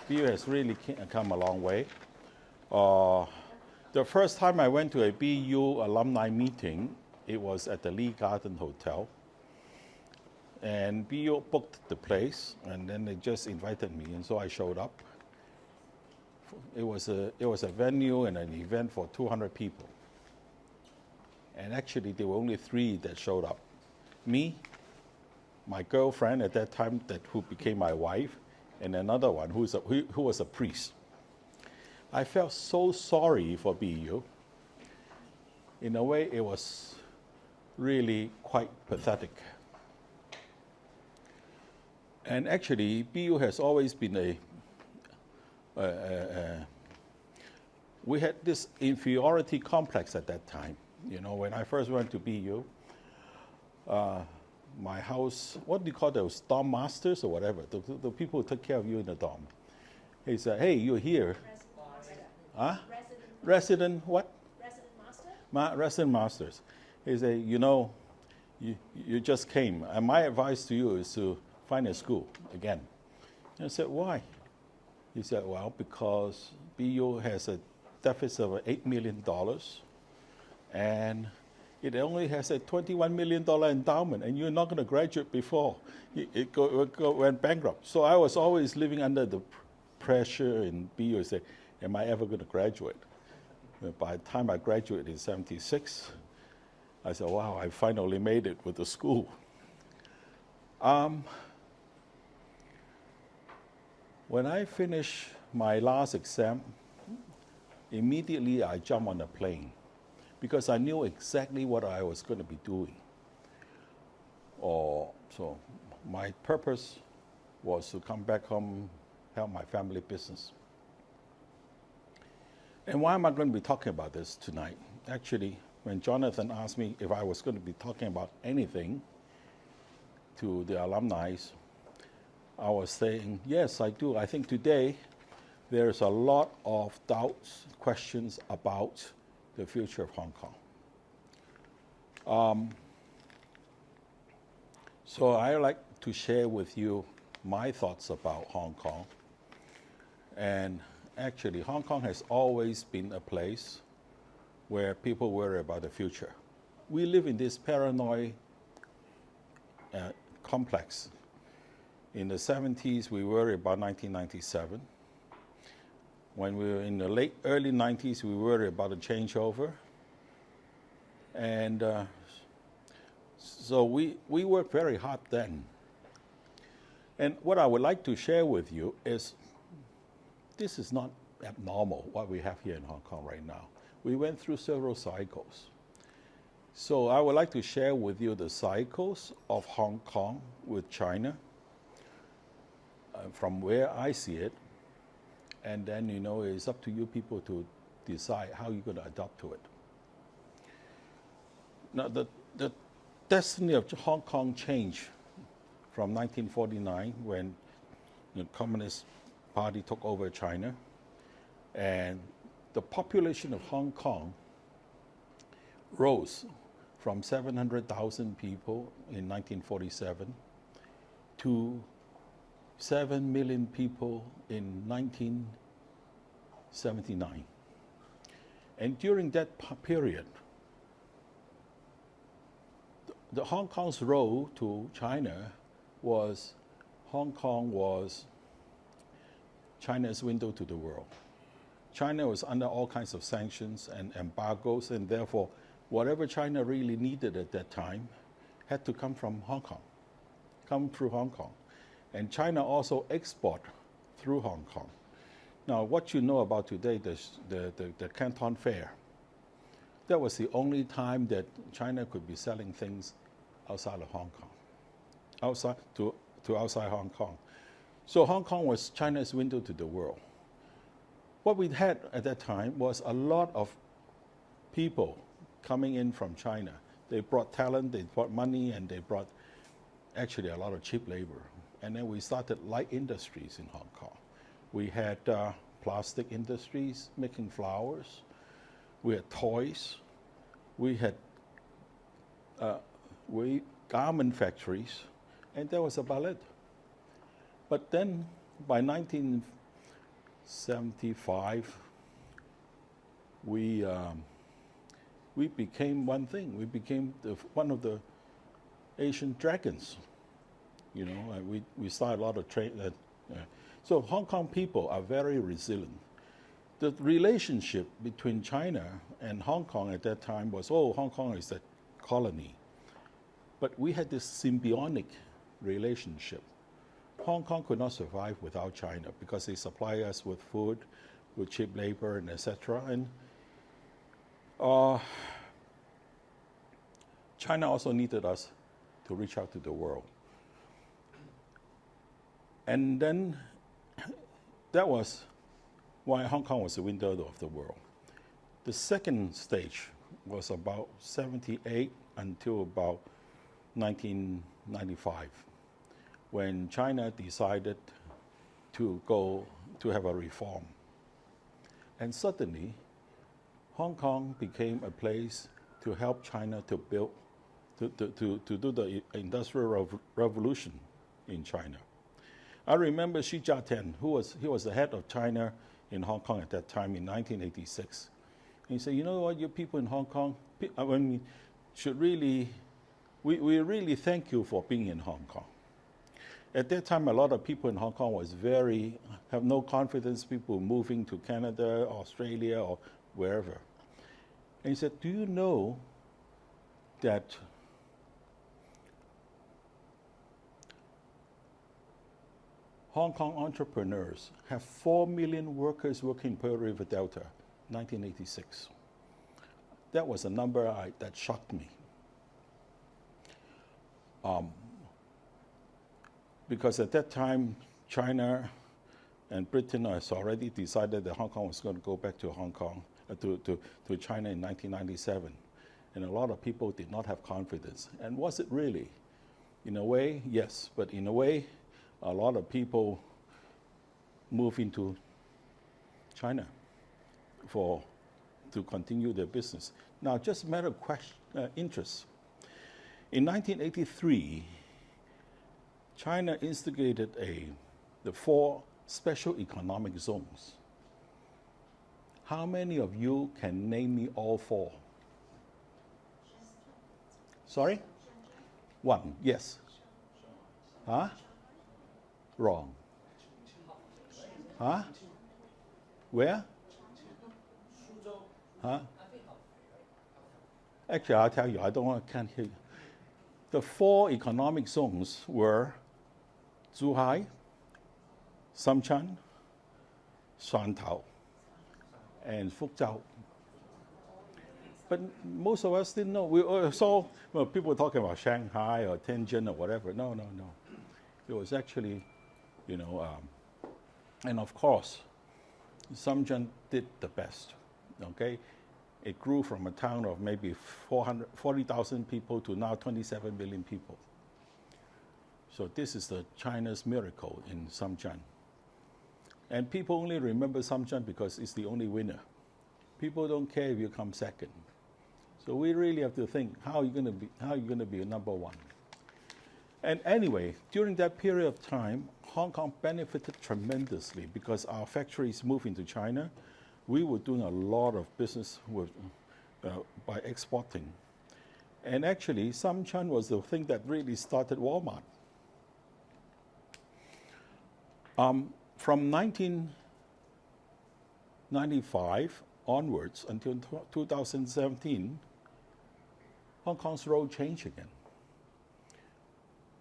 BU has really come a long way. The first time I went to a BU alumni meeting, it was at the Lee Garden Hotel. And BU booked the place, and then they just invited me, and so I showed up. It was a venue and an event for 200 people. And actually, there were only 3 that showed up. Me, my girlfriend at that time, who became my wife, and another one who was a priest. I felt so sorry for BU. In a way, it was really quite pathetic. And actually, BU has always been we had this inferiority complex at that time. You know, when I first went to BU, my house, what do you call those, dorm masters or whatever, the people who take care of you in the dorm. He said, hey, you're here. Resident what? Resident master? Resident masters. He said, you know, you just came, and my advice to you is to find a school again. And I said, why? He said, well, because BU has a deficit of $8 million, and it only has a $21 million endowment, and you're not going to graduate before it went bankrupt. So I was always living under the pressure in BU, say, am I ever going to graduate? By the time I graduated in '76, I said, wow, I finally made it with the school. When I finished my last exam, immediately I jumped on a plane because I knew exactly what I was going to be doing. So my purpose was to come back home, help my family business. And why am I going to be talking about this tonight? Actually, when Jonathan asked me if I was going to be talking about anything to the alumni, I was saying, yes, I do. I think today there's a lot of doubts, questions about the future of Hong Kong. So I like to share with you my thoughts about Hong Kong. And actually, Hong Kong has always been a place where people worry about the future. We live in this paranoid complex. In the 70s, we worried about 1997. When we were in the early 90s, we worried about a changeover. And so we worked very hard then. And what I would like to share with you is this is not abnormal, what we have here in Hong Kong right now. We went through several cycles. So I would like to share with you the cycles of Hong Kong with China, from where I see it. And then, you know, it's up to you people to decide how you're going to adapt to it. Now, the destiny of Hong Kong changed from 1949 when the Communist Party took over China, and the population of Hong Kong rose from 700,000 people in 1947 to 7 million people in 1979. And during that period, the Hong Kong's role to China was, Hong Kong was China's window to the world. China was under all kinds of sanctions and embargoes, and therefore, whatever China really needed at that time had to come from Hong Kong, come through Hong Kong. And China also export through Hong Kong. Now, what you know about today, the Canton Fair, that was the only time that China could be selling things outside of Hong Kong, outside Hong Kong. So Hong Kong was China's window to the world. What we had at that time was a lot of people coming in from China. They brought talent, they brought money, and they brought actually a lot of cheap labor. And then we started light industries in Hong Kong. We had plastic industries making flowers. We had toys. We had garment factories. And that was about it. But then by 19 75, we became one thing. We became one of the Asian dragons. You know, we started a lot of trade. So Hong Kong people are very resilient. The relationship between China and Hong Kong at that time was, oh, Hong Kong is a colony. But we had this symbiotic relationship. Hong Kong could not survive without China because they supply us with food, with cheap labor, and etc. And China also needed us to reach out to the world. And then that was why Hong Kong was the window of the world. The second stage was about 78 until about 1995, when China decided to have a reform. And suddenly, Hong Kong became a place to help China to build, to do the industrial revolution in China. I remember Xi Jinping, he was the head of China in Hong Kong at that time in 1986. And he said, you know what, you people in Hong Kong, I mean, should really, we really thank you for being in Hong Kong. At that time, a lot of people in Hong Kong have no confidence, people moving to Canada, Australia, or wherever. And he said, do you know that Hong Kong entrepreneurs have 4 million workers working in Pearl River Delta, 1986. That was a number that shocked me. Because at that time, China and Britain has already decided that Hong Kong was going to go back to Hong Kong, to China in 1997. And a lot of people did not have confidence. And was it really? In a way, yes. But in a way, a lot of people move into China to continue their business. Now, just a matter of interest. In 1983, China instigated the 4 special economic zones. How many of you can name me all 4? Sorry? 1, yes. Huh? Wrong. Huh? Where? Huh? Actually, I'll tell you, can't hear you. The 4 economic zones were Zhuhai, Shenzhen, Shantou, and Fuzhou. But most of us didn't know. We saw people talking about Shanghai or Tianjin or whatever. No. It was actually, and of course, Shenzhen did the best, okay? It grew from a town of maybe 40,000 people to now 27 million people. So this is the China's miracle in Shenzhen. And people only remember Shenzhen because it's the only winner. People don't care if you come second. So we really have to think, how are you going to be number 1? And anyway, during that period of time, Hong Kong benefited tremendously because our factories moved into China. We were doing a lot of business by exporting. And actually, Shenzhen was the thing that really started Walmart. From 1995 onwards until 2017, Hong Kong's role changed again.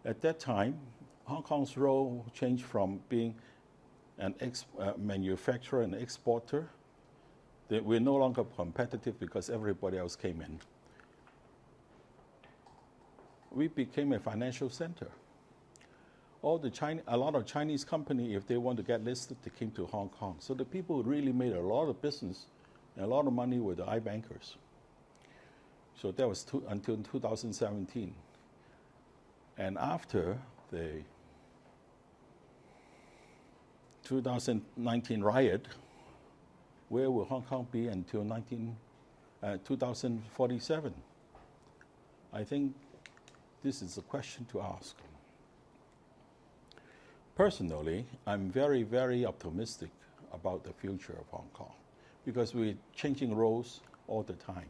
At that time, Hong Kong's role changed from being an manufacturer and exporter. We're no longer competitive because everybody else came in. We became a financial center. A lot of Chinese companies, if they want to get listed, they came to Hong Kong. So the people who really made a lot of business and a lot of money were the iBankers. So that was until 2017. And after the 2019 riot, where will Hong Kong be until 2047? I think this is a question to ask. Personally, I'm very, very optimistic about the future of Hong Kong because we're changing roles all the time.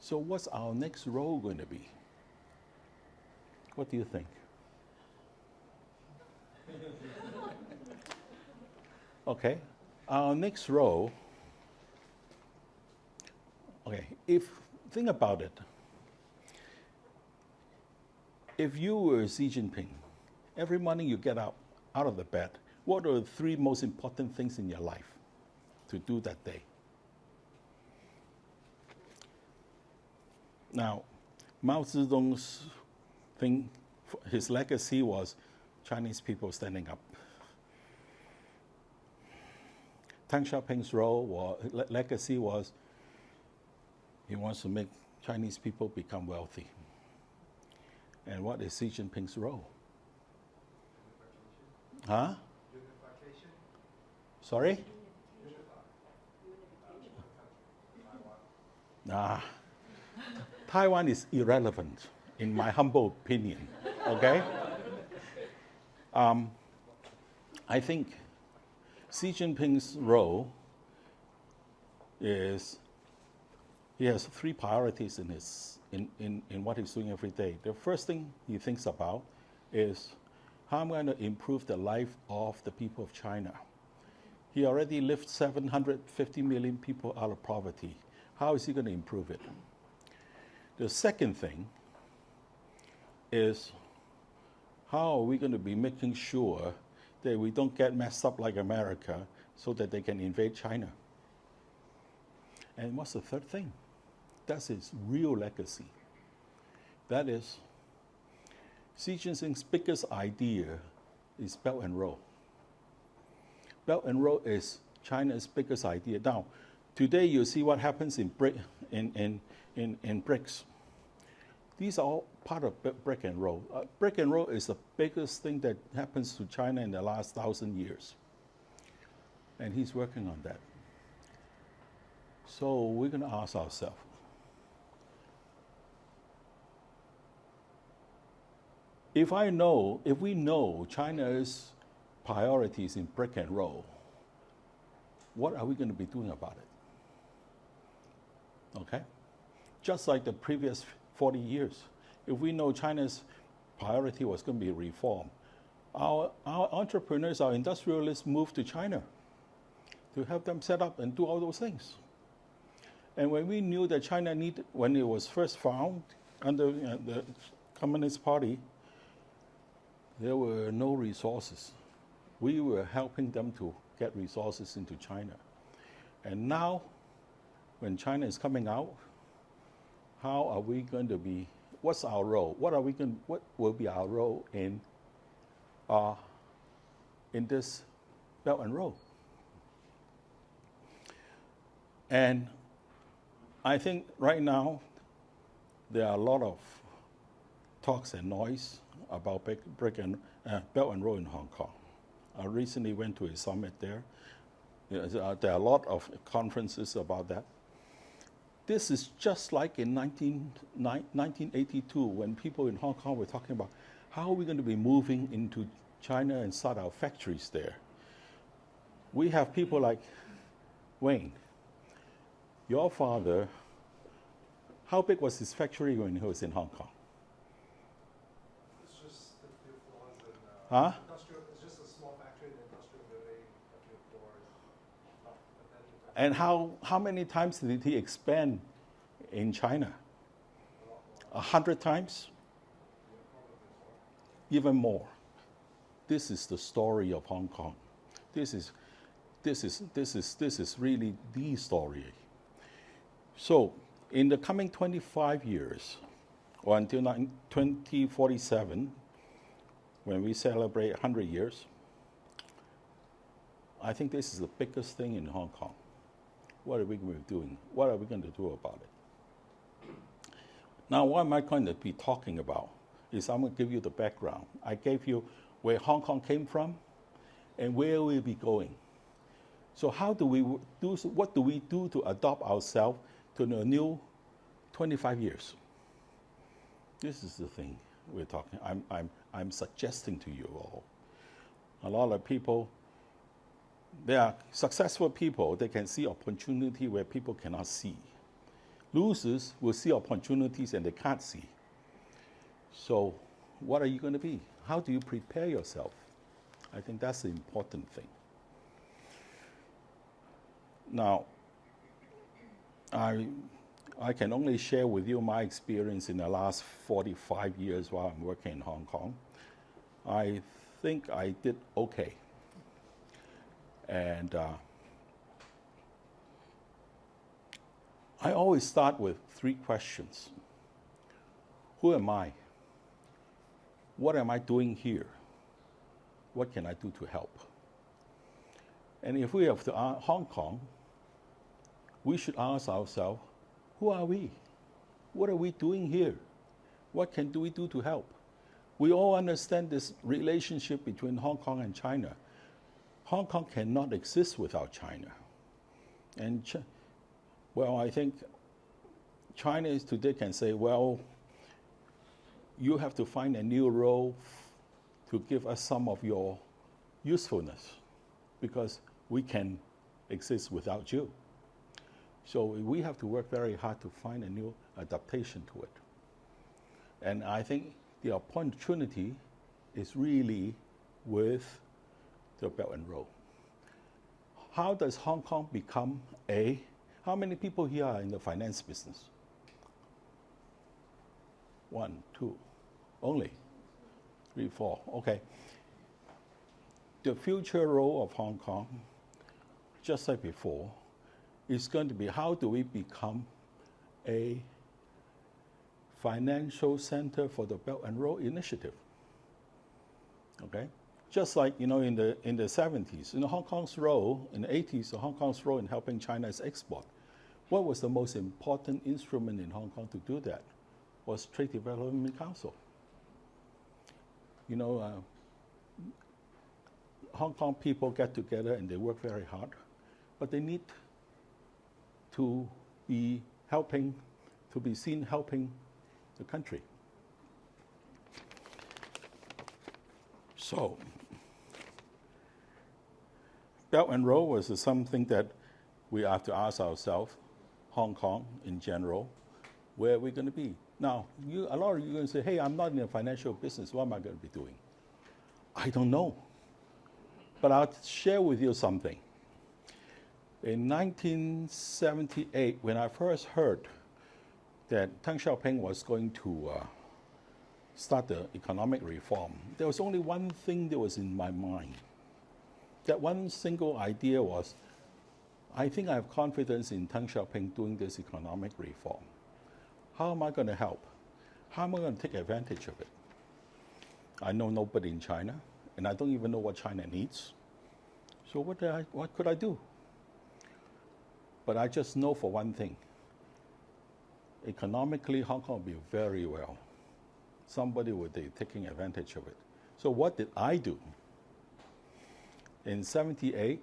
So what's our next role going to be? What do you think? Okay, our next role, okay, think about it. If you were Xi Jinping, every morning you get out of the bed, what are the 3 most important things in your life to do that day? Now, Mao Zedong's thing, his legacy was Chinese people standing up. Deng Xiaoping's legacy was he wants to make Chinese people become wealthy. And what is Xi Jinping's role? Huh? Unification. Sorry? Nah. Taiwan is irrelevant, in my humble opinion. Okay? I think Xi Jinping's role is he has 3 priorities in what he's doing every day. The first thing he thinks about is how I'm going to improve the life of the people of China. He already lifted 750 million people out of poverty. How is he going to improve it? The second thing is how are we going to be making sure that we don't get messed up like America so that they can invade China? And what's the third thing? That's his real legacy. That is, Xi Jinping's biggest idea is Belt and Road. Belt and Road is China's biggest idea. Now, today you see what happens in BRICS. These are all part of Brick and Roll. Brick and Roll is the biggest thing that happens to China in the last 1,000 years. And he's working on that. So we're going to ask ourselves, if we know China's priorities in Brick and Roll, what are we going to be doing about it? Okay? Just like the previous 40 years. If we know China's priority was going to be reform, our entrepreneurs, our industrialists moved to China to help them set up and do all those things. And when we knew that China needed, when it was first found under the Communist Party, there were no resources. We were helping them to get resources into China. And now, when China is coming out, how are we going to be, what's our role? What will be our role in this Belt and Road? And I think right now, there are a lot of talks and noise about Belt and Road in Hong Kong. I recently went to a summit there. There are a lot of conferences about that. This is just like in 1982 when people in Hong Kong were talking about how are we going to be moving into China and start our factories there. We have people like Wayne. Your father, how big was his factory when he was in Hong Kong? It's just a few floors Huh? industrial. It's just a small factory in industrial building, a few floors. And how many times did he expand in China? 100 times? Even more. This is the story of Hong Kong. This is really the story. So, in the coming 25 years, or until 2047, when we celebrate 100 years, I think this is the biggest thing in Hong Kong. What are we going to be doing? What are we going to do about it? Now, what am I going to be talking about is I'm going to give you the background. I gave you where Hong Kong came from and where we'll be going. So what do we do to adopt ourselves to the new 25 years? This is the thing we're talking. I'm suggesting to you all. A lot of people There are successful people, they can see opportunity where people cannot see. Losers will see opportunities and they can't see. So what are you going to be? How do you prepare yourself? I think that's the important thing. Now, I can only share with you my experience in the last 45 years while I'm working in Hong Kong. I think I did okay. And I always start with 3 questions. Who am I? What am I doing here? What can I do to help? And if we have to Hong Kong, we should ask ourselves, who are we? What are we doing here? What can we do to help? We all understand this relationship between Hong Kong and China. Hong Kong cannot exist without China. And well, I think China today can say, well, you have to find a new role to give us some of your usefulness because we can exist without you. So we have to work very hard to find a new adaptation to it. And I think the opportunity is really with the Belt and Road. How does Hong Kong become how many people here are in the finance business? 1, 2, only 3, 4, okay. The future role of Hong Kong, just like before, is going to be how do we become a financial center for the Belt and Road Initiative, okay? Just like, in the 70s, Hong Kong's role, in the 80s, Hong Kong's role in helping China's export. What was the most important instrument in Hong Kong to do that? Was Trade Development Council. Hong Kong people get together and they work very hard, but they need to be seen helping the country. So, Belt and Road was something that we have to ask ourselves, Hong Kong in general, where are we going to be? Now, a lot of you are going to say, hey, I'm not in the financial business, what am I going to be doing? I don't know. But I'll share with you something. In 1978, when I first heard that Deng Xiaoping was going to start the economic reform, there was only one thing that was in my mind. That one single idea was, I think I have confidence in Deng Xiaoping doing this economic reform. How am I going to help? How am I going to take advantage of it? I know nobody in China, and I don't even know what China needs. So what could I do? But I just know for one thing. Economically, Hong Kong will be very well. Somebody will be taking advantage of it. So what did I do? In 78,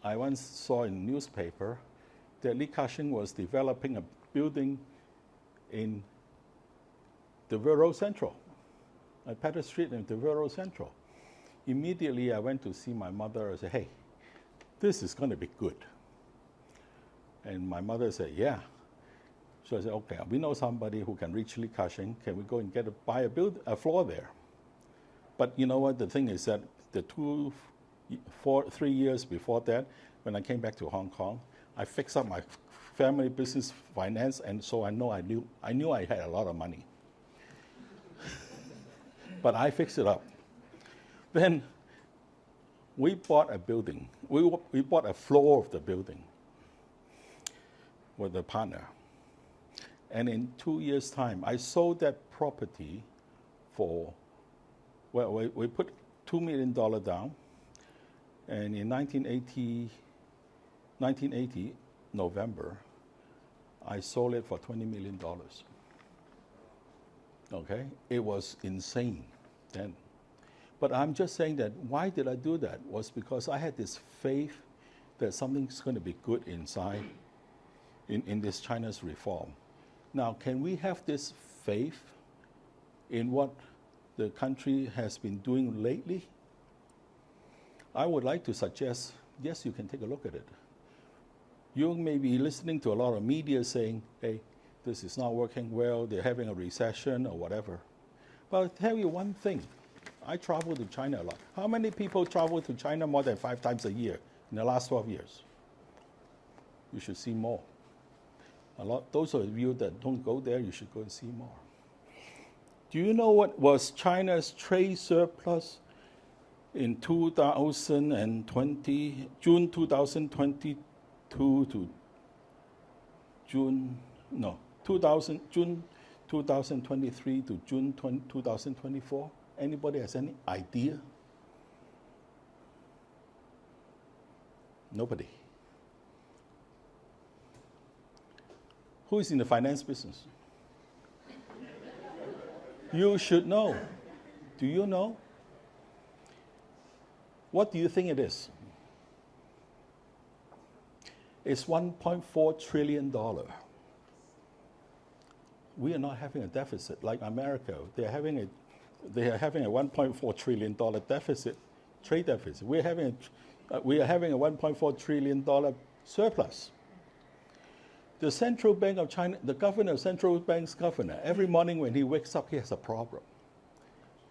I once saw in a newspaper that Li Ka-shing was developing a building in the Road Central, at Pettit Street and the Road Central. Immediately, I went to see my mother and said, hey, this is going to be good. And my mother said, yeah. So I said, okay, we know somebody who can reach Li Ka-shing. Can we go and buy a floor there? But you know what? The thing is that the 3 years before that, when I came back to Hong Kong, I fixed up my family business finance, and so I knew I had a lot of money. But I fixed it up. Then we bought a building. We bought a floor of the building with a partner. And in 2 years' time, I sold that property for, well, we put $2 million down. And in 1980, November, I sold it for $20 million. Okay? It was insane then. But I'm just saying that why did I do that? Was because I had this faith that something's going to be good inside in this China's reform. Now, can we have this faith in what the country has been doing lately? I would like to suggest, yes, you can take a look at it. You may be listening to a lot of media saying, hey, this is not working well, they're having a recession or whatever. But I'll tell you one thing. I travel to China a lot. How many people travel to China more than 5 times a year in the last 12 years? You should see more. A lot. Those of you that don't go there, you should go and see more. Do you know what was China's trade surplus in 2020, June 2022 to June 2023 to June 2024? Anybody has any idea? Nobody. Who is in the finance business? You should know. Do you know? What do you think it is? It's $1.4 trillion. We are not having a deficit like America. They are having a $1.4 trillion deficit, trade deficit. We are having a $1.4 trillion surplus. The Central Bank of China, the governor, central bank's governor, every morning when he wakes up, he has a problem.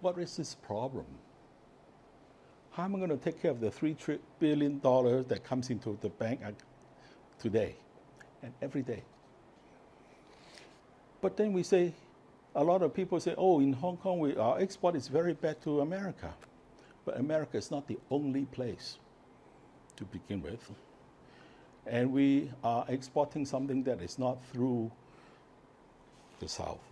What is this problem? How am I going to take care of the $3 billion that comes into the bank today and every day? But then we say, a lot of people say, oh, in Hong Kong, our export is very bad to America. But America is not the only place to begin with. And we are exporting something that is not through the South.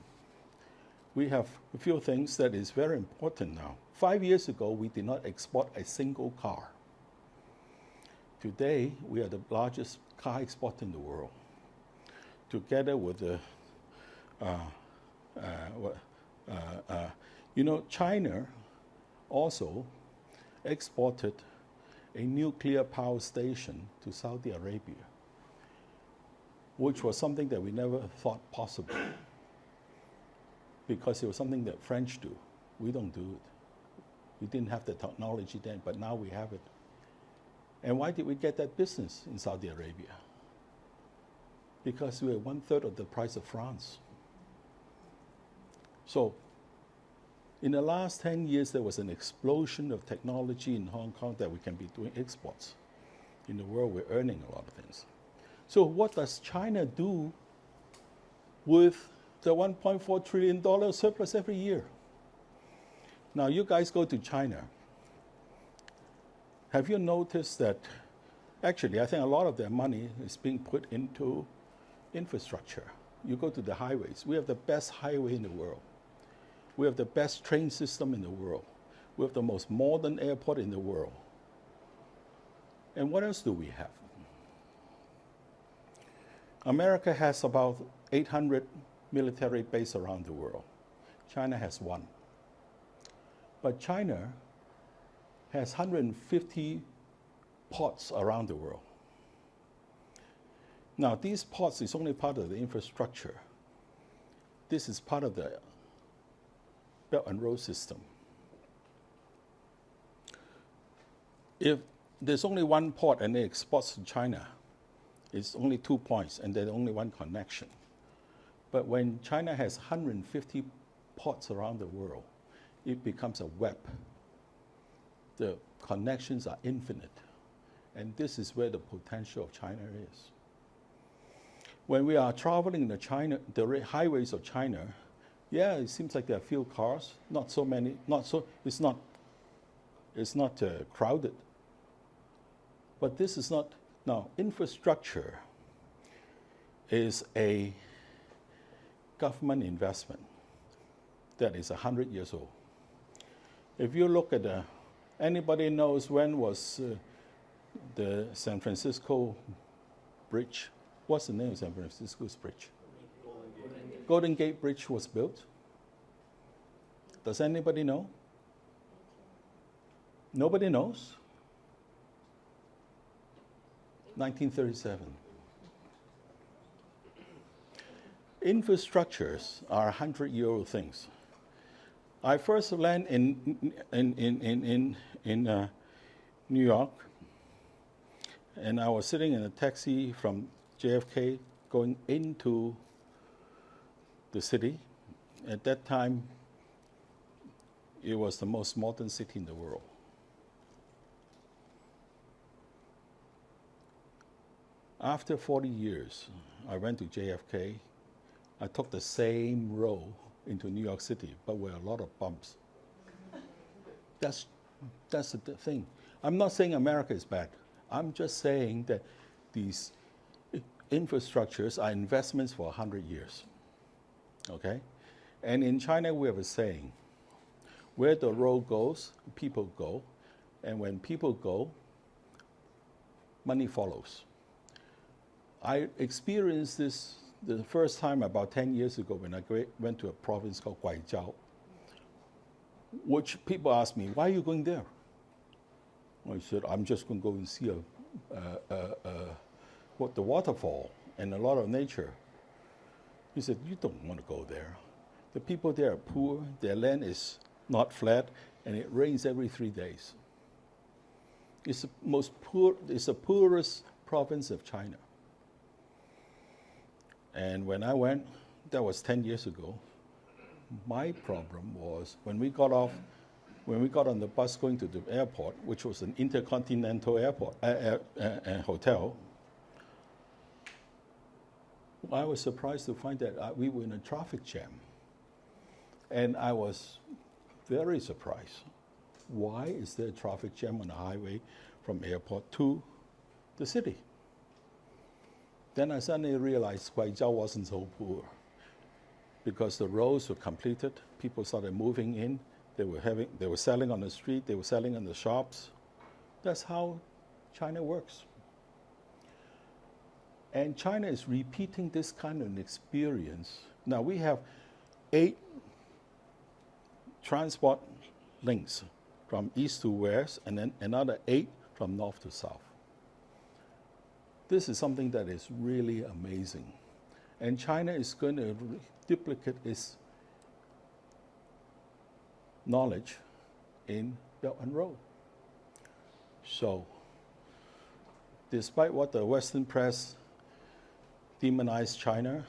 We have a few things that is very important now. 5 years ago, we did not export a single car. Today, we are the largest car exporter in the world. Together with the, China also exported a nuclear power station to Saudi Arabia, which was something that we never thought possible because it was something that French do. We don't do it. We didn't have the technology then, but now we have it. And why did we get that business in Saudi Arabia? Because we were 1/3 of the price of France. So in the last 10 years, there was an explosion of technology in Hong Kong that we can be doing exports. In the world, we're earning a lot of things. So what does China do with the $1.4 trillion surplus every year? Now, you guys go to China. Have you noticed that actually, I think a lot of their money is being put into infrastructure. You go to the highways. We have the best highway in the world. We have the best train system in the world. We have the most modern airport in the world. And what else do we have? America has about 800 military bases around the world. China has 1. But China has 150 ports around the world. Now, these ports is only part of the infrastructure. This is part of the Belt and Road system. If there's only 1 port and it exports to China, it's only 2 points and there's only 1 connection. But when China has 150 ports around the world, it becomes a web. The connections are infinite. And this is where the potential of China is. When we are traveling in the highways of China, yeah, it seems like there are few cars, not so many, it's not crowded. But this is not, now infrastructure is a government investment that is 100 years old. If you look at anybody knows when was the San Francisco Bridge? What's the name of San Francisco's bridge? Golden Gate Bridge was built. Does anybody know? Nobody knows? 1937. Infrastructures are 100-year-old things. I first landed New York, and I was sitting in a taxi from JFK going into the city. At that time, it was the most modern city in the world. After 40 years, I went to JFK. I took the same road into New York City, but with a lot of bumps. That's the thing. I'm not saying America is bad. I'm just saying that these infrastructures are investments for 100 years. Okay? And in China, we have a saying, where the road goes, people go. And when people go, money follows. I experienced this the first time about 10 years ago when I went to a province called Guizhou, which people asked me, why are you going there? I said, I'm just going to go and see the waterfall and a lot of nature. He said, you don't want to go there. The people there are poor, their land is not flat, and it rains every 3 days. It's the poorest province of China. And when I went, that was 10 years ago, my problem was when we got on the bus going to the airport, which was an intercontinental airport, hotel, I was surprised to find that we were in a traffic jam. And I was very surprised. Why is there a traffic jam on the highway from airport to the city? Then I suddenly realized Guizhou wasn't so poor because the roads were completed, people started moving in, they were selling on the street, they were selling in the shops. That's how China works. And China is repeating this kind of experience. Now we have 8 transport links from east to west, and then another 8 from north to south. This is something that is really amazing. And China is going to duplicate its knowledge in Belt and Road. So, despite what the Western press demonized China,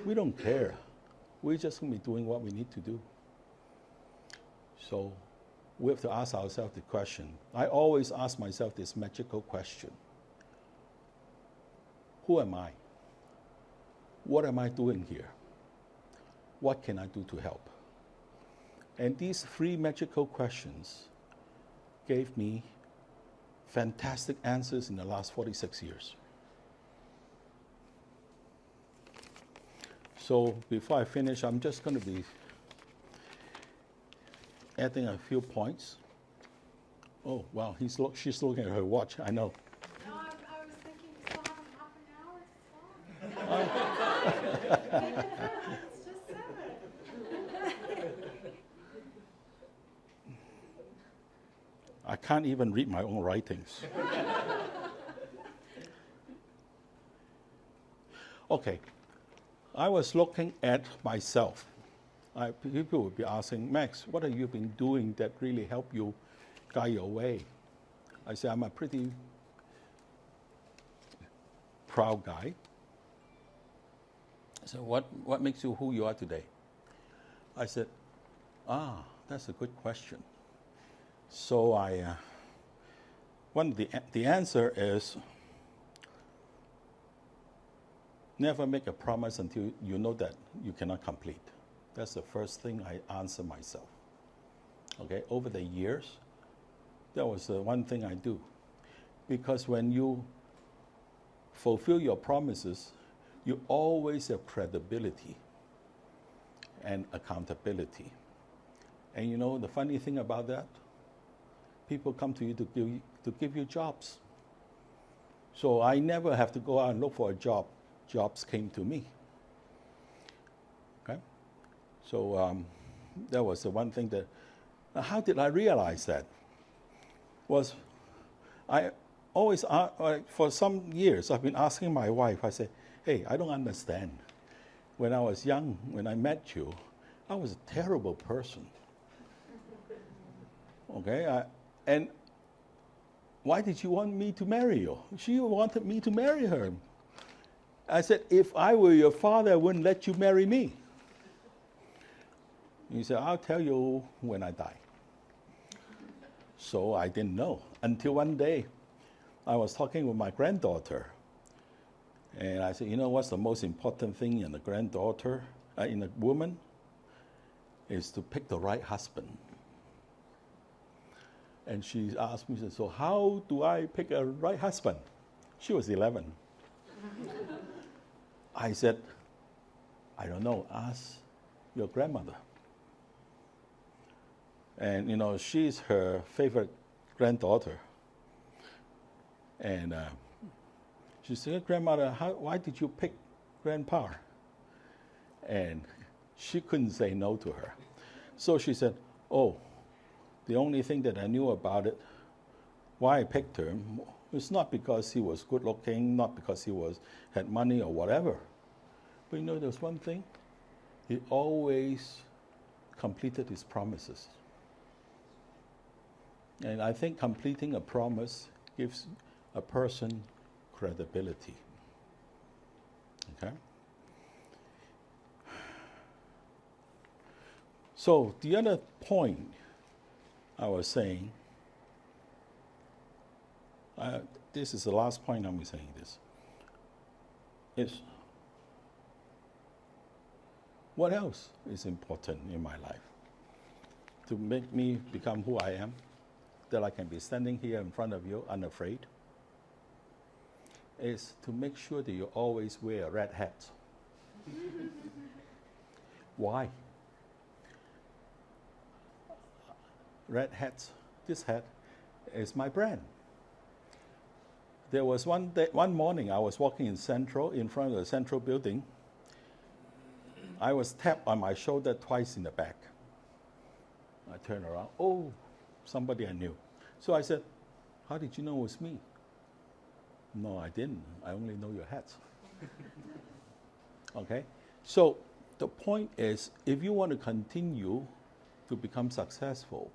we don't care. We're just going to be doing what we need to do. So, we have to ask ourselves the question. I always ask myself this magical question. Who am I? What am I doing here? What can I do to help? And these 3 magical questions gave me fantastic answers in the last 46 years. So before I finish, I'm just going to be adding a few points. Oh, wow, she's looking at her watch, I know. No, I was thinking you still have half an hour to talk. It's just 7. I can't even read my own writings. Okay, I was looking at myself. People would be asking, Max, what have you been doing that really helped you guide your way? I said, I'm a pretty proud guy. So what makes you who you are today? I said, that's a good question. So the answer is, never make a promise until you know that you cannot complete. That's the first thing I answer myself. Okay, over the years, that was the one thing I do. Because when you fulfill your promises, you always have credibility and accountability. And you know the funny thing about that? People come to you to give you jobs. So I never have to go out and look for a job. Jobs came to me. Okay? So that was the one thing that, how did I realize that? Was I always, for some years, I've been asking my wife, I say, hey, I don't understand. When I was young, when I met you, I was a terrible person. Okay? And why did you want me to marry you? She wanted me to marry her. I said, if I were your father, I wouldn't let you marry me. He said, I'll tell you when I die. So I didn't know until one day I was talking with my granddaughter. And I said, you know what's the most important thing in a granddaughter, in a woman? Is to pick the right husband. And she asked me, so how do I pick a right husband? She was 11. I said, I don't know, ask your grandmother. And you know, she's her favorite granddaughter. And she said, grandmother, why did you pick grandpa? And she couldn't say no to her. So she said, oh, the only thing that I knew about it, why I picked him, it's not because he was good looking, not because he had money or whatever. But you know, there's one thing, he always completed his promises. And I think completing a promise gives a person credibility. Okay? So the other point I was saying, this is the last point I'm saying this, is what else is important in my life to make me become who I am, that I can be standing here in front of you unafraid, is to make sure that you always wear a red hat. Why? Red hats, this hat is my brand. There was one morning I was walking in Central, in front of the Central building. I was tapped on my shoulder twice in the back. I turned around, oh, somebody I knew. So I said, how did you know it was me? No, I didn't. I only know your hats. Okay? So the point is, if you want to continue to become successful,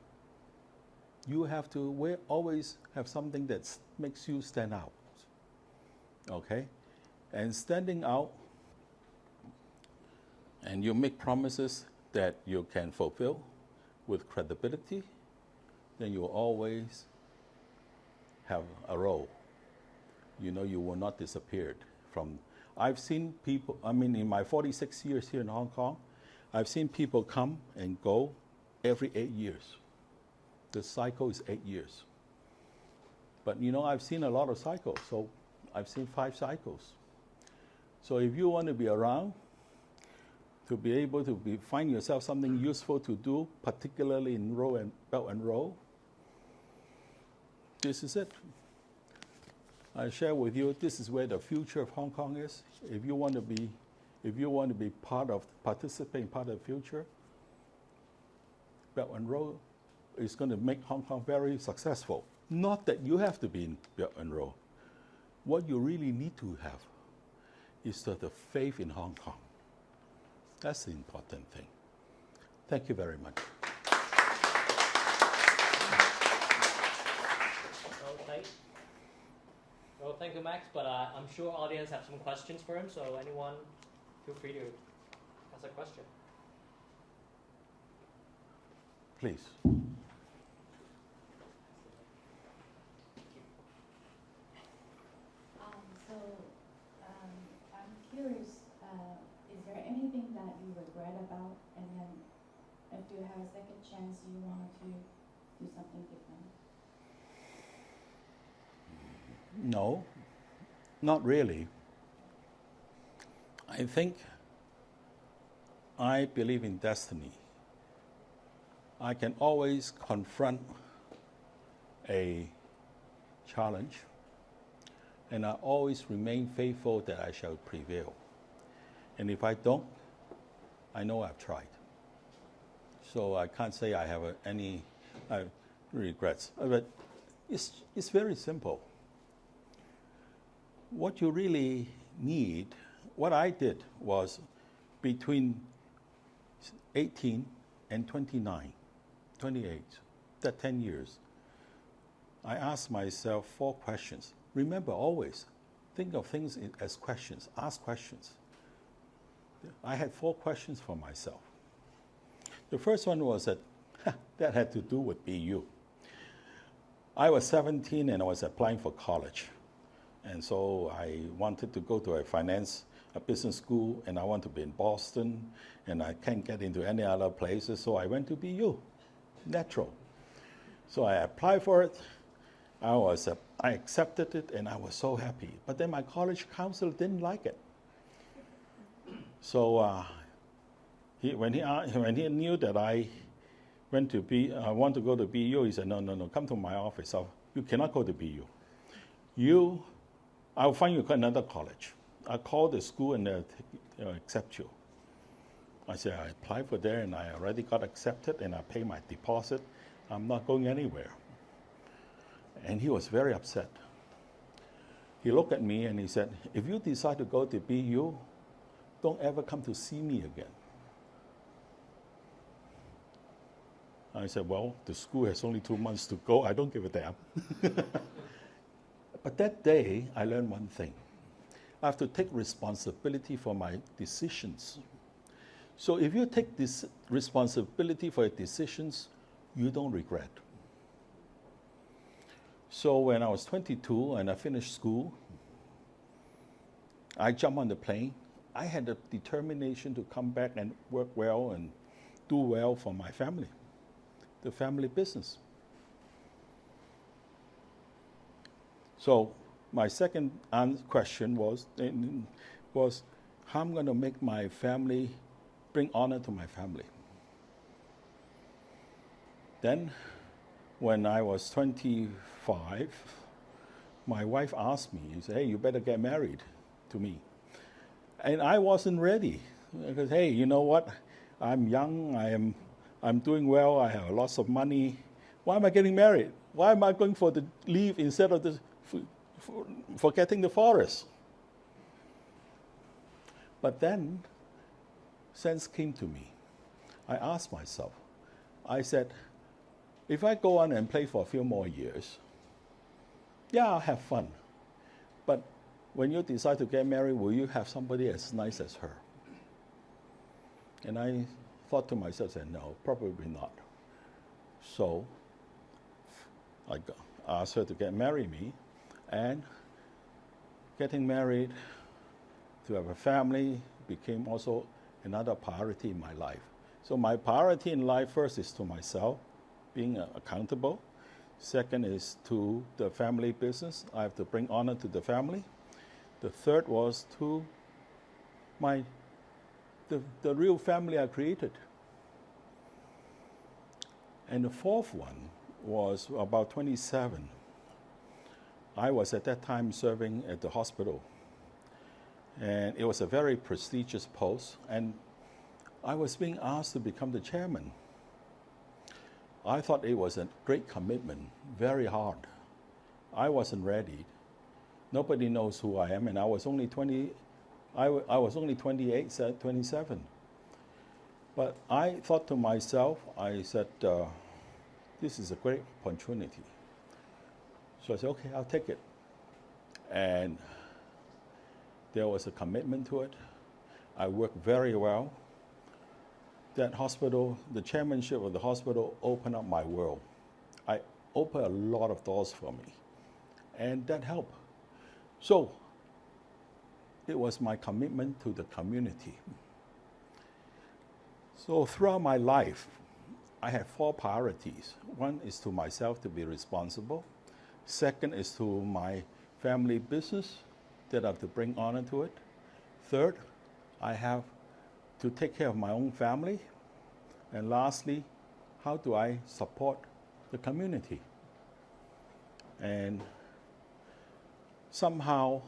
you have to always have something that makes you stand out. Okay? And standing out, and you make promises that you can fulfill with credibility, then you will always have a role. You know, you will not disappear from. I've seen people, in my 46 years here in Hong Kong, I've seen people come and go every 8 years. The cycle is 8 years. But you know, I've seen a lot of cycles, so I've seen 5 cycles. So if you want to be around, to be able to find yourself something useful to do, particularly in Belt and Road, this is it. I share with you, this is where the future of Hong Kong is. If you want to be participate in part of the future, Belt and Road is going to make Hong Kong very successful. Not that you have to be in Belt and Road. What you really need to have is the faith in Hong Kong. That's the important thing. Thank you very much. Well, thank you, Max, but I'm sure audience have some questions for him, so anyone, feel free to ask a question. Please. I'm curious, is there anything that you regret about, and then if you have a second chance, you wanted to do something different? No, not really. I think I believe in destiny. I can always confront a challenge, and I always remain faithful that I shall prevail. And if I don't, I know I've tried. So I can't say I have any regrets. But it's very simple. What you really need, what I did was between 18 and 29, 28, that 10 years, I asked myself 4 questions. Remember, always think of things as questions. Ask questions. I had 4 questions for myself. The first one was that had to do with BU. I was 17 and I was applying for college. And so I wanted to go to a business school, and I want to be in Boston, and I can't get into any other places, so I went to BU, natural. So I applied for it, I accepted it, and I was so happy. But then my college counselor didn't like it. So when he knew that I want to go to BU, he said, no, come to my office. You cannot go to BU. I'll find you another college. I'll call the school and they'll accept you. I said, I applied for there and I already got accepted and I paid my deposit. I'm not going anywhere. And he was very upset. He looked at me and he said, if you decide to go to BU, don't ever come to see me again. I said, well, the school has only 2 months to go. I don't give a damn. But that day, I learned one thing. I have to take responsibility for my decisions. So if you take this responsibility for your decisions, you don't regret. So when I was 22 and I finished school, I jumped on the plane. I had the determination to come back and work well and do well for my family, the family business. So my second question was how I'm going to make my family, bring honor to my family. Then, when I was 25, my wife asked me, she said, hey, you better get married to me. And I wasn't ready. Because, hey, you know what? I'm young, I'm doing well, I have lots of money. Why am I getting married? Why am I going for the leave instead of forgetting the forest? But then, sense came to me. I asked myself, I said, if I go on and play for a few more years, yeah, I'll have fun. But when you decide to get married, will you have somebody as nice as her? And I thought to myself, said, no, probably not. So I asked her to marry me, and getting married, to have a family, became also another priority in my life. So my priority in life first is to myself, being accountable. Second is to the family business. I have to bring honor to the family. The third was to the real family I created. And the fourth one was about 27. I was at that time serving at the hospital. And it was a very prestigious post. And I was being asked to become the chairman. I thought it was a great commitment, very hard. I wasn't ready. Nobody knows who I am, and I was only 28, 27. But I thought to myself, I said, this is a great opportunity. So I said, okay, I'll take it. And there was a commitment to it. I worked very well. That hospital, the chairmanship of the hospital opened up my world. I opened a lot of doors for me, and that helped. So it was my commitment to the community. So throughout my life, I have 4 priorities. One is to myself, to be responsible. Second is to my family business, that I have to bring honor to it. Third, I have to take care of my own family. And lastly, how do I support the community? And somehow,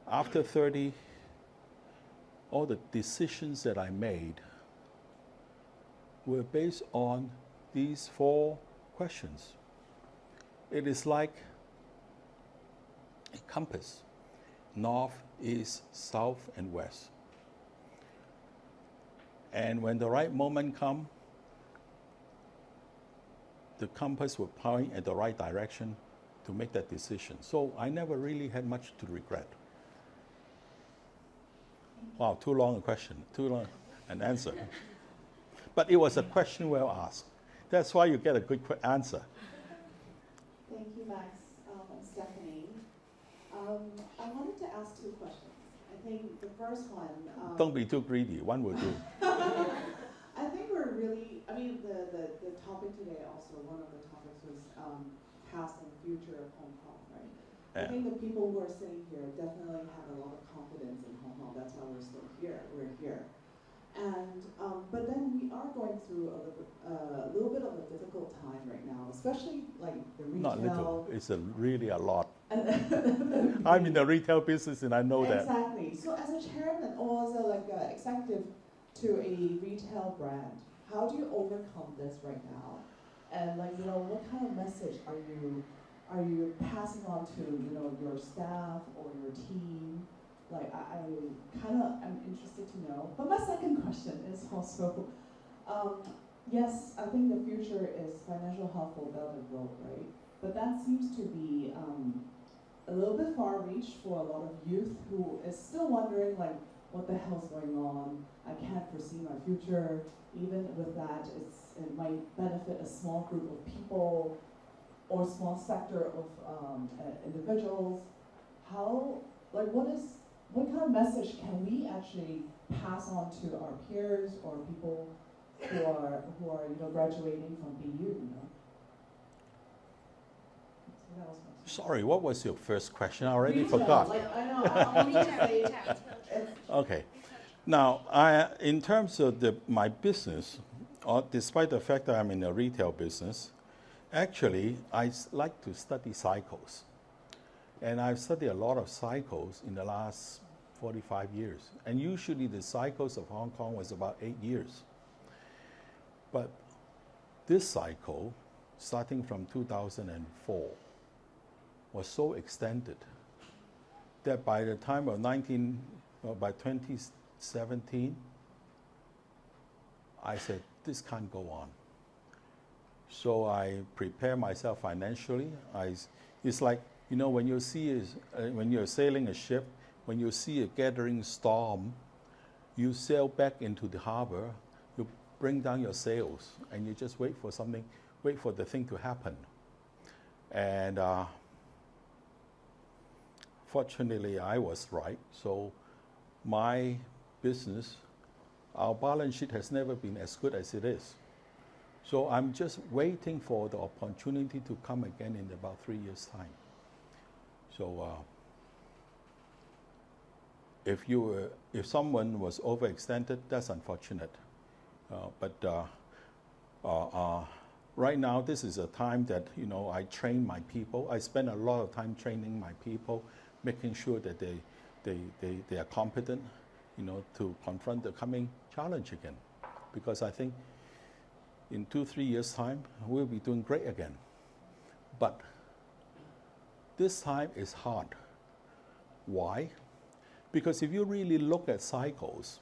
after 30, all the decisions that I made were based on these 4 questions. It is like a compass, north, east, south, and west. And when the right moment comes, the compass will point in the right direction to make that decision. So I never really had much to regret. Wow, too long a question, too long an answer. But it was a question well asked. That's why you get a good answer. Thank you, Max and Stephanie. I wanted to ask two questions. I think the first one... Don't be too greedy, one will do. I think we're really, I mean, the topic today also, one of the topics was past and future of Hong Kong, right? Yeah. I think the people who are sitting here definitely have a lot of confidence in Hong Kong. That's why we're still here. We're here. And, but then we are going through a little bit of a difficult time right now, especially like the retail. Not little, it's really a lot. I'm in the retail business and I know that. Exactly. So as a chairman or as a executive to a retail brand, how do you overcome this right now? And what kind of message are you passing on to your staff or your team? I'm interested to know. But my second question is also, yes, I think the future is financial health for Belt and Road, right? But that seems to be a little bit far reach for a lot of youth who is still wondering what the hell's going on? I can't foresee my future. Even with that, it might benefit a small group of people or a small sector of individuals. What kind of message can we actually pass on to our peers or people who are graduating from BU? So that was my Sorry, what was your first question? I already retail, forgot. I know. I'm gonna say Okay. Now, in terms of my business, despite the fact that I'm in a retail business, actually, I like to study cycles. And I've studied a lot of cycles in the last 45 years. And usually the cycles of Hong Kong was about 8 years. But this cycle, starting from 2004, was so extended that by the time of by 2017, I said, this can't go on. So I prepare myself financially. It's like, when you see, when you're sailing a ship, when you see a gathering storm, you sail back into the harbor, you bring down your sails, and you just wait for the thing to happen. And fortunately, I was right. So my business, our balance sheet has never been as good as it is. So I'm just waiting for the opportunity to come again in about 3 years' time. So if someone was overextended, that's unfortunate. But right now, this is a time that I train my people. I spend a lot of time training my people, making sure that they are competent, to confront the coming challenge again. Because I think in 2-3 years' time, we'll be doing great again. But this time is hard. Why? Because if you really look at cycles,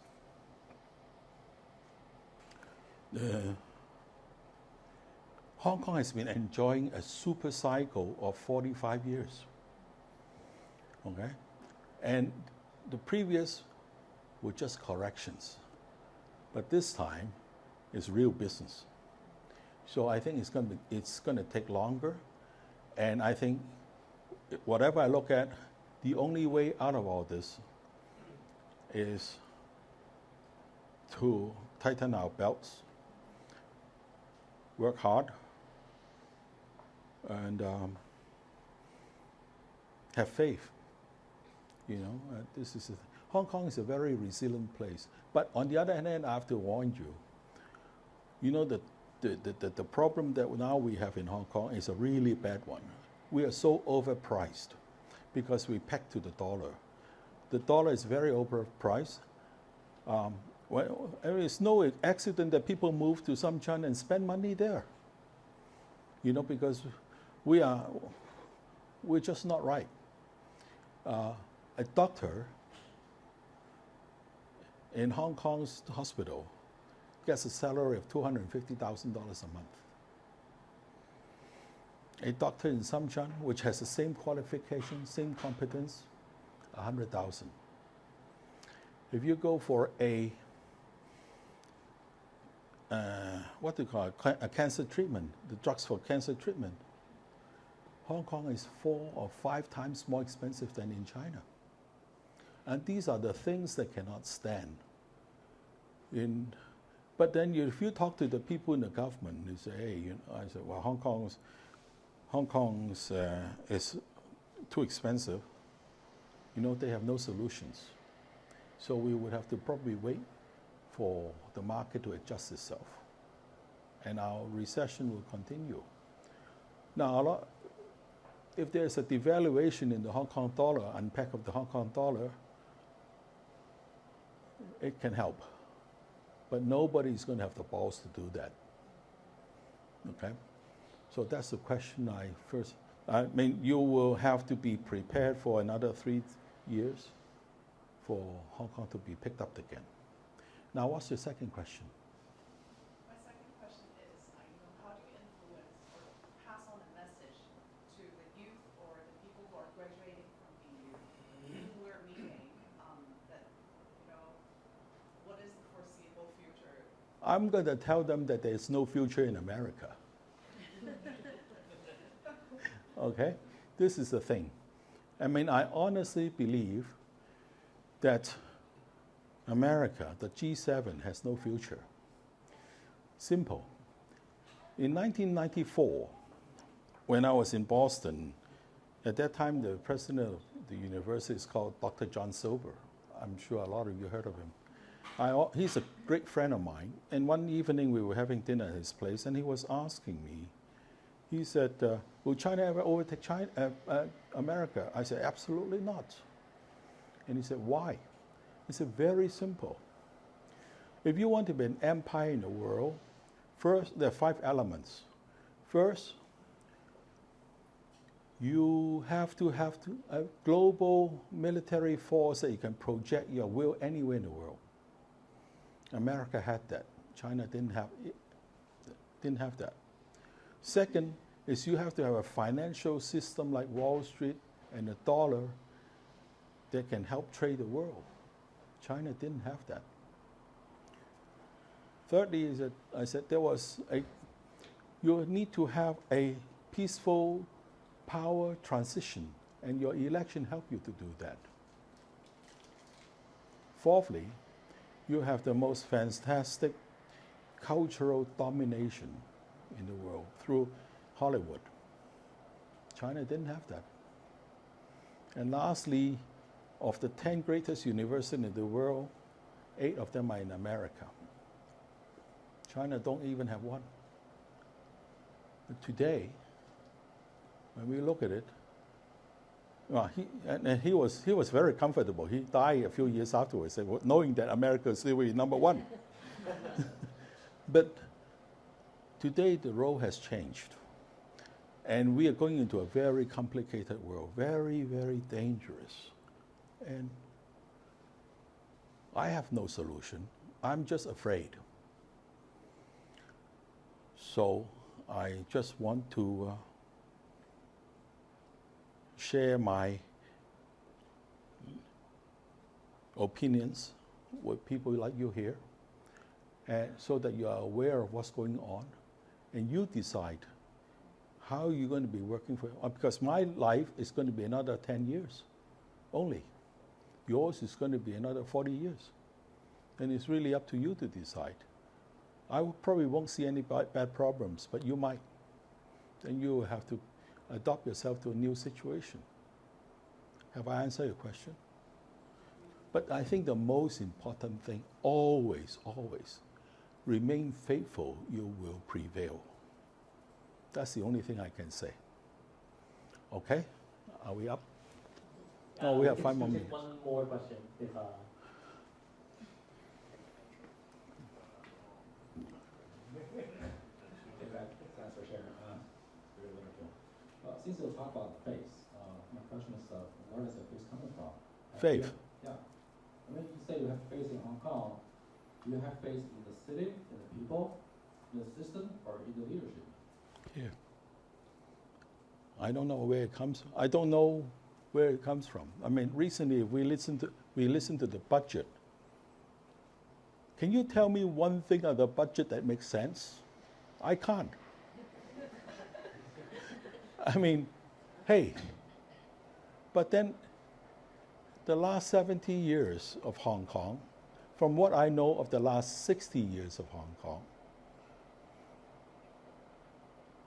Hong Kong has been enjoying a super cycle of 45 years. Okay? And the previous were just corrections. But this time is real business. So I think it's going to take longer. And I think whatever I look at, the only way out of all this is to tighten our belts, work hard, and have faith. Hong Kong is a very resilient place. But on the other hand, I have to warn you. The problem that now we have in Hong Kong is a really bad one. We are so overpriced because we peg to the dollar. The dollar is very overpriced. It's no accident that people move to some China and spend money there. Because we're just not right. A doctor in Hong Kong's hospital gets a salary of $250,000 a month. A doctor in Samchan, which has the same qualification, same competence, 100,000. If you go for a what do you call it, a cancer treatment, the drugs for cancer treatment, Hong Kong is 4 or 5 times more expensive than in China. And these are the things that cannot stand. But then if you talk to the people in the government, they say, hey, I said, well, Hong Kong's is too expensive. They have no solutions. So we would have to probably wait for the market to adjust itself. And our recession will continue. Now, if there's a devaluation in the Hong Kong dollar, unpack of the Hong Kong dollar, it can help. But nobody's going to have the balls to do that. Okay? So that's the question you will have to be prepared for another 3 years for Hong Kong to be picked up again. Now, what's your second question? My second question is, how do you influence or pass on a message to the youth or the people who are graduating from BU, who we're meeting, that, what is the foreseeable future? I'm going to tell them that there's no future in America. Okay? This is the thing. I honestly believe that America, the G7, has no future. Simple. In 1994, when I was in Boston, at that time the president of the university is called Dr. John Silver. I'm sure a lot of you heard of him. He's a great friend of mine, and one evening we were having dinner at his place, and he was asking me, he said, will China ever overtake America? I said, absolutely not. And he said, why? He said, very simple. If you want to be an empire in the world, first, there are 5 elements. First, you have to have a global military force that you can project your will anywhere in the world. America had that. China didn't have that. Second is you have to have a financial system like Wall Street and the dollar that can help trade the world. China didn't have that. Thirdly is that I said you need to have a peaceful power transition, and your election help you to do that. Fourthly, you have the most fantastic cultural domination in the world through Hollywood. China didn't have that. And lastly, of the 10 greatest universities in the world, 8 of them are in America. China don't even have one. But today, when we look at it, well, he was very comfortable. He died a few years afterwards, knowing that America is still number 1. But today the role has changed. And we are going into a very complicated world, very, very dangerous. And I have no solution. I'm just afraid. So I just want to share my opinions with people like you here, so that you are aware of what's going on, and you decide how you're going to be working for. Because my life is going to be another 10 years only. Yours is going to be another 40 years. And it's really up to you to decide. I probably won't see any bad problems, but you might. Then you will have to adapt yourself to a new situation. Have I answered your question? But I think the most important thing, always, always, remain faithful, you will prevail. That's the only thing I can say. Okay? Are we up? No, we have 5 more minutes. One more question. If, Thanks for sharing. Very wonderful. Since you talk about faith, my question is, where does the faith coming from? Faith. Yeah. When you say you have faith in Hong Kong, do you have faith in the city, in the people, in the system, or in the leadership? Yeah. I don't know where it comes. I don't know where it comes from. I mean, recently we listened to the budget. Can you tell me one thing of the budget that makes sense? I can't. I mean, hey, but then the last 70 years of Hong Kong, from what I know of the last 60 years of Hong Kong,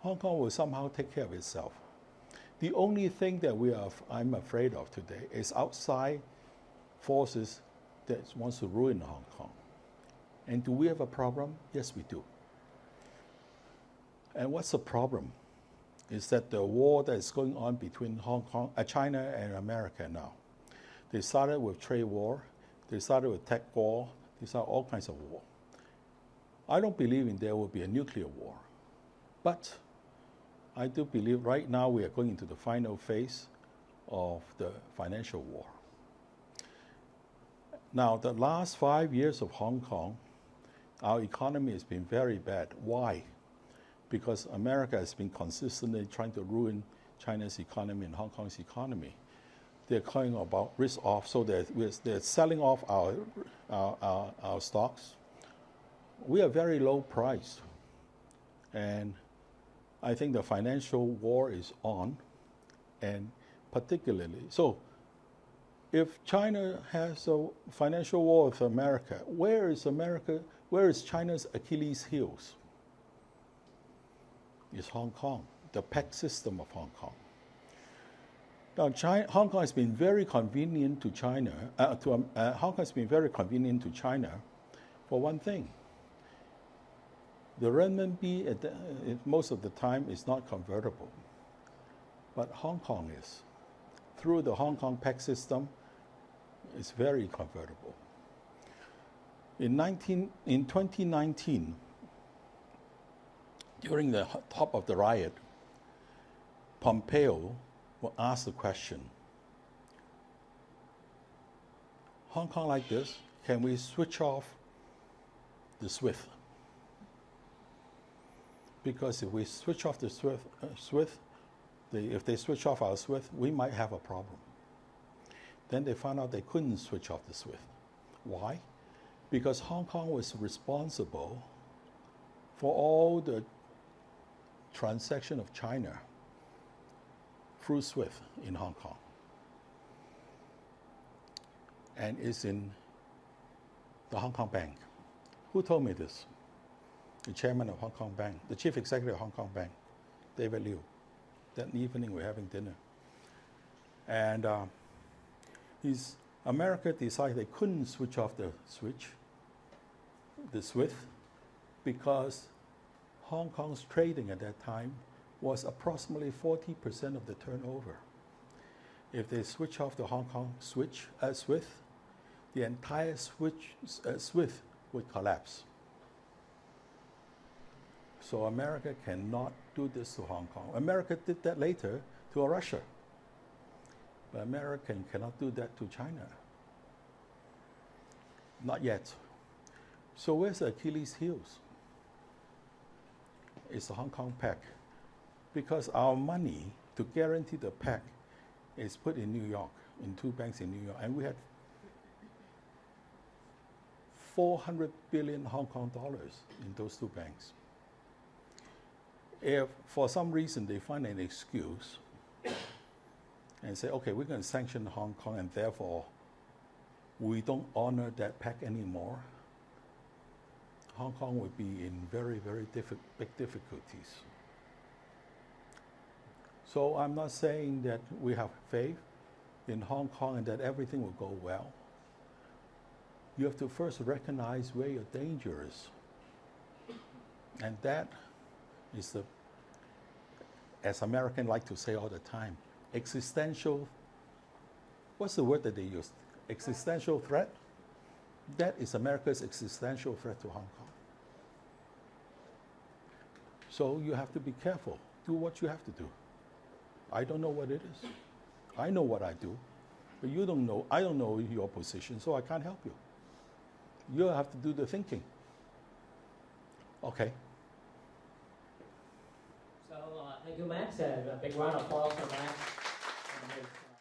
Hong Kong will somehow take care of itself. The only thing that I'm afraid of today is outside forces that wants to ruin Hong Kong. And do we have a problem? Yes, we do. And what's the problem? Is that the war that is going on between China and America now. They started with trade war, they started with tech war, they started all kinds of war. I don't believe there will be a nuclear war, but I do believe right now we are going into the final phase of the financial war. Now, the last 5 years of Hong Kong, our economy has been very bad. Why? Because America has been consistently trying to ruin China's economy and Hong Kong's economy. They're calling about risk off, so they're selling off our stocks. We are very low priced, and I think the financial war is on, and particularly so. If China has a financial war with America, where is China's Achilles heels? It's Hong Kong, the PEC system of Hong Kong. Now, Hong Kong has been very convenient to China. Hong Kong has been very convenient to China for one thing. The renminbi most of the time is not convertible, but Hong Kong is. Through the Hong Kong PEC system, it's very convertible. In 2019, during the top of the riot, Pompeo will ask the question, Hong Kong like this, can we switch off the SWIFT? Because if we switch off the SWIFT, if they switch off our SWIFT, we might have a problem. Then they found out they couldn't switch off the SWIFT. Why? Because Hong Kong was responsible for all the transaction of China through SWIFT in Hong Kong. And it's in the Hong Kong Bank. Who told me this? The chairman of Hong Kong Bank, the chief executive of Hong Kong Bank, David Liu. That evening we're having dinner. And America decided they couldn't switch off the SWIFT, because Hong Kong's trading at that time was approximately 40% of the turnover. If they switch off the Hong Kong SWIFT, the entire SWIFT would collapse. So America cannot do this to Hong Kong. America did that later to Russia. But America cannot do that to China. Not yet. So where's the Achilles heels? It's the Hong Kong PEC. Because our money to guarantee the PEC is put in New York, in two banks in New York. And we had 400 billion Hong Kong dollars in those two banks. If for some reason they find an excuse and say, okay, we're going to sanction Hong Kong and therefore we don't honor that PEC anymore, Hong Kong would be in very, very big difficulties. So I'm not saying that we have faith in Hong Kong and that everything will go well. You have to first recognize where your danger is. And that is the, as Americans like to say all the time, existential, what's the word that they use? Existential threat? That is America's existential threat to Hong Kong. So you have to be careful. Do what you have to do. I don't know what it is. I know what I do, but you don't know. I don't know your position, so I can't help you. You have to do the thinking. Okay. So Thank you, Max, and a big round of applause for Max.